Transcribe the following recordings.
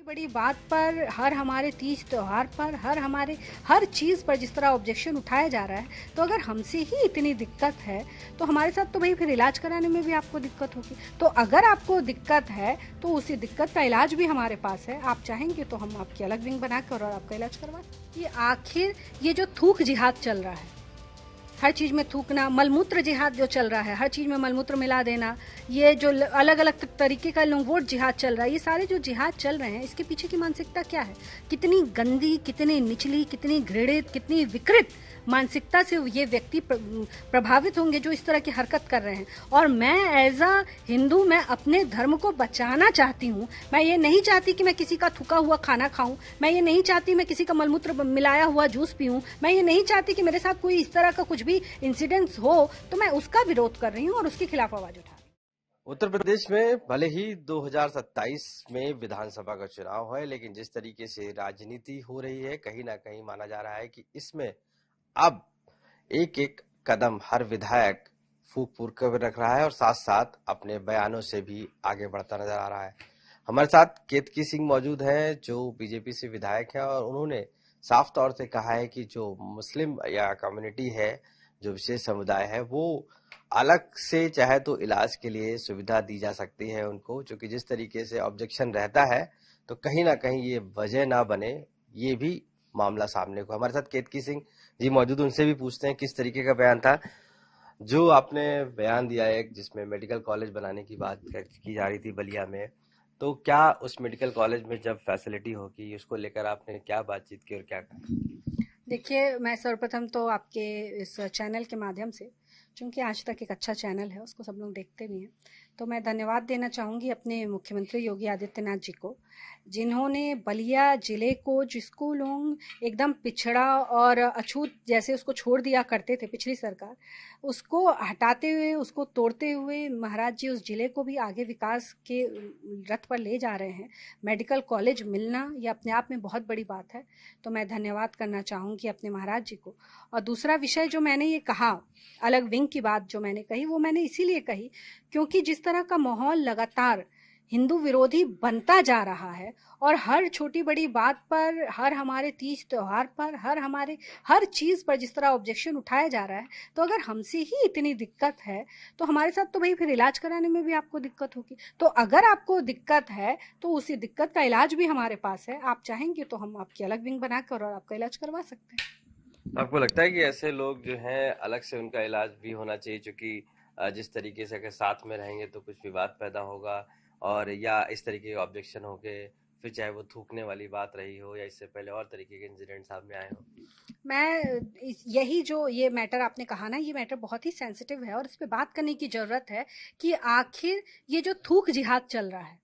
बड़ी बात पर, हर हमारे तीज त्योहार पर, हर चीज़ पर जिस तरह ऑब्जेक्शन उठाया जा रहा है, तो अगर हमसे ही इतनी दिक्कत है तो हमारे साथ तो भाई फिर इलाज कराने में भी आपको दिक्कत होगी। तो अगर आपको दिक्कत है तो उसी दिक्कत का इलाज भी हमारे पास है। आप चाहेंगे तो हम आपकी अलग विंग बनाकर और आपका इलाज करवा सकते हैं। ये आखिर ये जो थूक जिहाद चल रहा है, हर चीज़ में थूकना, मलमूत्र जिहाद जो चल रहा है, हर चीज़ में मलमूत्र मिला देना, ये जो अलग अलग तरीके का लंगोट जिहाद चल रहा है, ये सारे जो जिहाद चल रहे हैं, इसके पीछे की मानसिकता क्या है? कितनी गंदी, कितनी निचली, कितनी घृणित, कितनी विकृत मानसिकता से ये व्यक्ति प्रभावित होंगे जो इस तरह की हरकत कर रहे हैं। और मैं एज अ हिंदू, मैं अपने धर्म को बचाना चाहती हूँ। मैं ये नहीं चाहती कि मैं किसी का थूका हुआ खाना खाऊं, मैं ये नहीं चाहती मैं किसी का मलमूत्र मिलाया हुआ जूस पीऊं, मैं ये नहीं चाहती कि मेरे साथ कोई इस तरह का कुछ भी इंसिडेंट्स हो, तो मैं उसका विरोध कर रही हूँ और उसके खिलाफ आवाज उठा रही हूँ। उत्तर प्रदेश में भले ही 2027 में विधानसभा का चुनाव है, लेकिन जिस तरीके से राजनीति हो रही है, कहीं ना कहीं माना जा रहा है कि इसमें अब एक एक कदम हर विधायक फूक फूक कर रख रहा है और साथ साथ अपने बयानों से भी आगे बढ़ता नजर आ रहा है। हमारे साथ केतकी सिंह मौजूद हैं जो बीजेपी से विधायक हैं और उन्होंने साफ तौर से कहा है कि जो मुस्लिम या कम्युनिटी है, जो विशेष समुदाय है, वो अलग से चाहे तो इलाज के लिए सुविधा दी जा सकती है उनको, क्योंकि जिस तरीके से ऑब्जेक्शन रहता है तो कहीं ना कहीं ये वजह ना बने, ये भी मामला सामने को। हमारे साथ केतकी सिंह जी मौजूद, उनसे भी पूछते हैं किस तरीके का बयान था जो आपने बयान दिया है, जिसमें मेडिकल कॉलेज बनाने की बात की जा रही थी बलिया में। तो क्या उस मेडिकल कॉलेज में जब फैसिलिटी होगी उसको लेकर आपने क्या बातचीत की और क्या कहा? देखिए, मैं सर्वप्रथम तो आपके इस चैनल के माध्यम से, चूंकि आज तक एक अच्छा चैनल है, उसको सब लोग देखते भी हैं, तो मैं धन्यवाद देना चाहूँगी अपने मुख्यमंत्री योगी आदित्यनाथ जी को, जिन्होंने बलिया जिले को, जिसको लोग एकदम पिछड़ा और अछूत जैसे उसको छोड़ दिया करते थे पिछली सरकार, उसको हटाते हुए, उसको तोड़ते हुए महाराज जी उस जिले को भी आगे विकास के रथ पर ले जा रहे हैं। मेडिकल कॉलेज मिलना ये अपने आप में बहुत बड़ी बात है, तो मैं धन्यवाद करना चाहूँगी अपने महाराज जी को। और दूसरा विषय जो मैंने ये कहा, अलग विंग की बात जो मैंने कही, वो मैंने इसीलिए कही क्योंकि जिस तरह का माहौल लगातार हिंदू विरोधी बनता जा रहा है और हर छोटी बड़ी बात पर, हर हमारे तीज त्योहार पर, हर चीज़ पर जिस तरह ऑब्जेक्शन उठाया जा रहा है, तो अगर हमसे ही इतनी दिक्कत है तो हमारे साथ तो भाई फिर इलाज कराने में भी आपको दिक्कत होगी। तो अगर आपको दिक्कत है तो उसी दिक्कत का इलाज भी हमारे पास है। आप चाहेंगे तो हम आपकी अलग विंग बनाकर और आपका इलाज करवा सकते हैं। आपको लगता है कि ऐसे लोग जो हैं अलग से उनका इलाज भी होना चाहिए, क्योंकि जिस तरीके से अगर साथ में रहेंगे तो कुछ विवाद पैदा होगा, और या इस तरीके के ऑब्जेक्शन हो गए, फिर चाहे वो थूकने वाली बात रही हो या इससे पहले और तरीके के इंसिडेंट सामने आए हो? यही जो ये मैटर आपने कहा ना, ये मैटर बहुत ही सेंसिटिव है और इस पे बात करने की जरूरत है कि आखिर ये जो थूक जिहाद चल रहा है,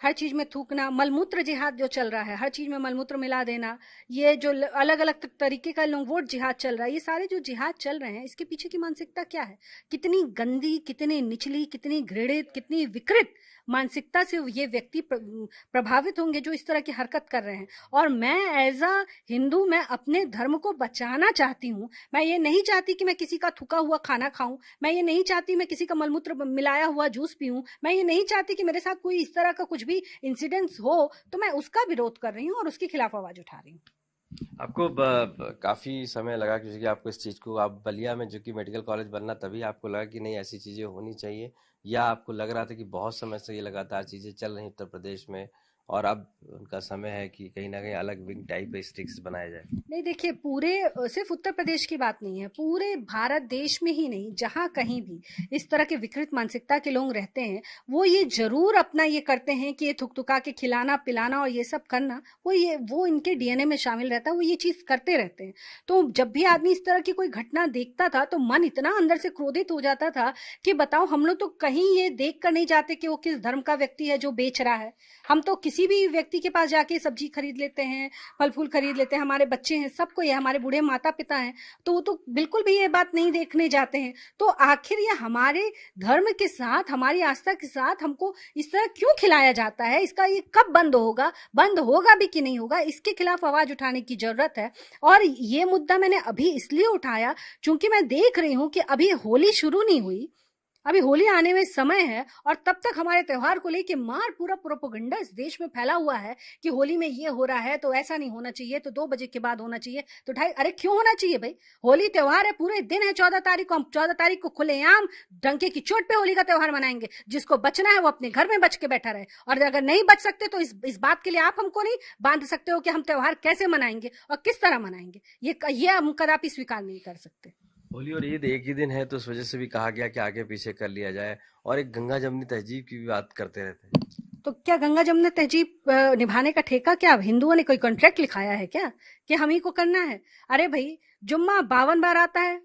हर चीज में थूकना, मलमूत्र जिहाद जो चल रहा है, हर चीज में मलमूत्र मिला देना, ये जो अलग अलग तरीके का लंगोट जिहाद चल रहा है, ये सारे जो जिहाद चल रहे हैं, इसके पीछे की मानसिकता क्या है? कितनी गंदी, कितनी निचली, कितनी घृणित, कितनी विकृत मानसिकता से ये व्यक्ति प्रभावित होंगे जो इस तरह की हरकत कर रहे हैं। और मैं एज अ हिंदू, मैं अपने धर्म को बचाना चाहती हूँ। मैं ये नहीं चाहती कि मैं किसी का थूका हुआ खाना खाऊं, मैं ये नहीं चाहती मैं किसी का मलमूत्र मिलाया हुआ जूस पीऊं, मैं ये नहीं चाहती कि मेरे साथ कोई इस तरह का कुछ भी इंसिडेंट्स हो, तो मैं उसका विरोध कर रही हूँ और उसके खिलाफ आवाज उठा रही हूँ। आपको काफी समय लगा क्योंकि आपको इस चीज को, आप बलिया में जो कि मेडिकल कॉलेज बनना, तभी आपको लगा कि नहीं ऐसी चीजें होनी चाहिए, या आपको लग रहा था कि बहुत समय से ये लगातार चीजें चल रही उत्तर प्रदेश में और अब उनका समय है कि कहीं ना कहीं अलग विंग टाइप स्टिक्स बनाया जाए? नहीं, देखिए, पूरे सिर्फ उत्तर प्रदेश की बात नहीं है, पूरे भारत देश में ही नहीं, जहां कहीं भी इस तरह के विकृत मानसिकता के लोग रहते हैं, वो ये जरूर अपना ये करते हैं कि ये थुकथुका के खिलाना पिलाना और ये सब करना, वो इनके डीएनए में शामिल रहता है, वो ये चीज करते रहते हैं। तो जब भी आदमी इस तरह की कोई घटना देखता था तो मन इतना अंदर से क्रोधित हो जाता था कि बताओ, हम लोग तो कहीं ये देख कर नहीं जाते कि वो किस धर्म का व्यक्ति है जो बेच रहा है। हम तो किसी भी व्यक्ति के पास जाके सब्जी खरीद लेते हैं, फल फूल खरीद लेते हैं, हमारे बच्चे हैं, सबको, ये हमारे बूढ़े माता पिता हैं, तो वो तो बिल्कुल भी ये बात नहीं देखने जाते हैं। तो आखिर ये हमारे धर्म के साथ, हमारी आस्था के साथ हमको इस तरह क्यों खिलाया जाता है? इसका ये कब बंद होगा भी कि नहीं होगा, इसके खिलाफ आवाज उठाने की जरूरत है। और ये मुद्दा मैंने अभी इसलिए उठाया क्योंकि मैं देख रही हूं कि अभी होली शुरू नहीं हुई, अभी होली आने में समय है और तब तक हमारे त्योहार को लेके मार पूरा प्रोपेगेंडा इस देश में फैला हुआ है कि होली में ये हो रहा है तो ऐसा नहीं होना चाहिए, तो 2 बजे के बाद होना चाहिए, तो ढाई। अरे क्यों होना चाहिए भाई? होली त्योहार है, पूरे दिन है 14 तारीख को। हम 14 तारीख को खुलेआम डंके की चोट पे होली का त्योहार मनाएंगे। जिसको बचना है वो अपने घर में बच के बैठा रहे, और अगर नहीं बच सकते तो इस बात के लिए आप हमको नहीं बांध सकते हो कि हम त्योहार कैसे मनाएंगे और किस तरह मनाएंगे। ये हम कदापि स्वीकार नहीं कर सकते। होली और ईद एक ही दिन है, तो उस वजह से भी कहा गया कि आगे पीछे कर लिया जाए, और एक गंगा जमनी तहजीब की भी बात करते रहते हैं। तो क्या गंगा जमुना तहजीब निभाने का ठेका क्या हिंदुओं ने कोई कॉन्ट्रैक्ट लिखाया है क्या कि हम ही को करना है? अरे भाई, जुम्मा 52 बार आता है,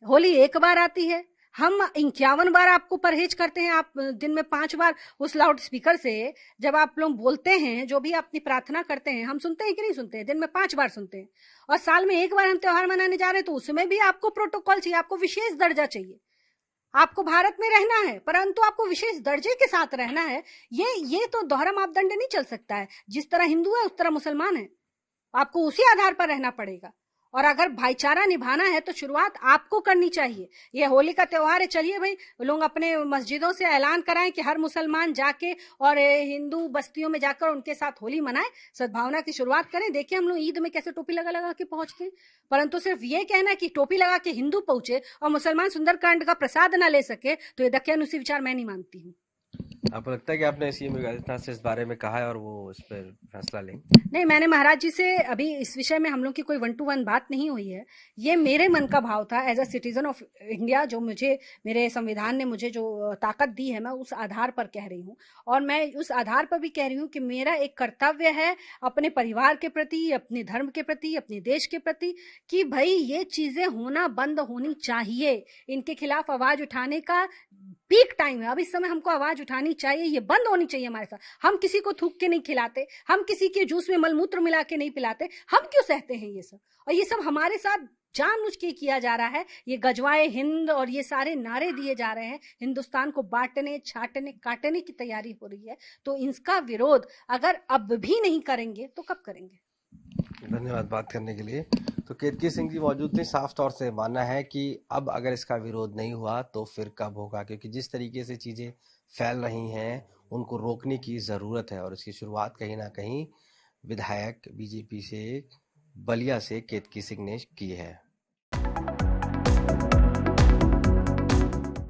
होली 1 बार आती है। हम 51 बार आपको परहेज करते हैं। आप दिन में 5 बार उस लाउड स्पीकर से जब आप लोग बोलते हैं, जो भी अपनी प्रार्थना करते हैं, हम सुनते हैं कि नहीं सुनते हैं? दिन में 5 बार सुनते हैं। और साल में 1 बार हम त्योहार मनाने जा रहे हैं, तो उसमें भी आपको प्रोटोकॉल चाहिए, आपको विशेष दर्जा चाहिए। आपको भारत में रहना है, परंतु आपको विशेष दर्जे के साथ रहना है। ये तो दोहरा मापदंड नहीं चल सकता है। जिस तरह हिंदू है उस तरह मुसलमान है, आपको उसी आधार पर रहना पड़ेगा। और अगर भाईचारा निभाना है तो शुरुआत आपको करनी चाहिए। ये होली का त्योहार है, चलिए भाई लोग अपने मस्जिदों से ऐलान कराएं कि हर मुसलमान जाके और हिंदू बस्तियों में जाकर उनके साथ होली मनाए, सद्भावना की शुरुआत करें। देखिए हम लोग ईद में कैसे टोपी लगा लगा के पहुंचते हैं, परंतु सिर्फ ये कहना कि टोपी लगा के हिंदू पहुंचे और मुसलमान सुंदरकांड का प्रसाद ना ले सके, तो ये दकियानुसी विचार मैं नहीं मानती हूँ। आपको लगता है कि आपने सीएम योगी आदित्यनाथ से इस बारे में कहा है और वो इस पर फैसला लेंगे? नहीं, मैंने महाराज जी से अभी इस विषय में हम लोग की कोई 1 to 1 बात नहीं हुई है। ये मेरे मन का भाव था as a citizen of India, जो मुझे मेरे संविधान ने मुझे जो ताकत दी है, मैं उस आधार पर कह रही हूँ। और मैं उस आधार पर भी कह रही हूँ कि मेरा एक कर्तव्य है अपने परिवार के प्रति, अपने धर्म के प्रति, अपने देश के प्रति, कि भाई ये चीजें होना बंद होनी चाहिए। इनके खिलाफ आवाज उठाने का पीक टाइम है। अब इस समय हमको आवाज उठानी चाहिए, ये बंद होनी चाहिए हमारे साथ। हम किसी को थूक के नहीं खिलाते, हम किसी के जूस में मलमूत्र मिला के नहीं पिलाते। हम क्यों सहते हैं ये सब? और ये सब हमारे साथ जानबूझ के किया जा रहा है। ये गजवाए हिंद और ये सारे नारे दिए जा रहे हैं, हिंदुस्तान को बांटने, छाटने, काटने की तैयारी हो रही है। तो इसका विरोध अगर अब भी नहीं करेंगे तो कब करेंगे? धन्यवाद बात करने के लिए। तो केतकी सिंह जी मौजूद थे। साफ तौर से मानना है कि अब अगर इसका विरोध नहीं हुआ तो फिर कब होगा, क्योंकि जिस तरीके से चीजें फैल रही हैं उनको रोकने की जरूरत है, और इसकी शुरुआत कहीं ना कहीं विधायक बीजेपी से बलिया से केतकी सिंह ने की है।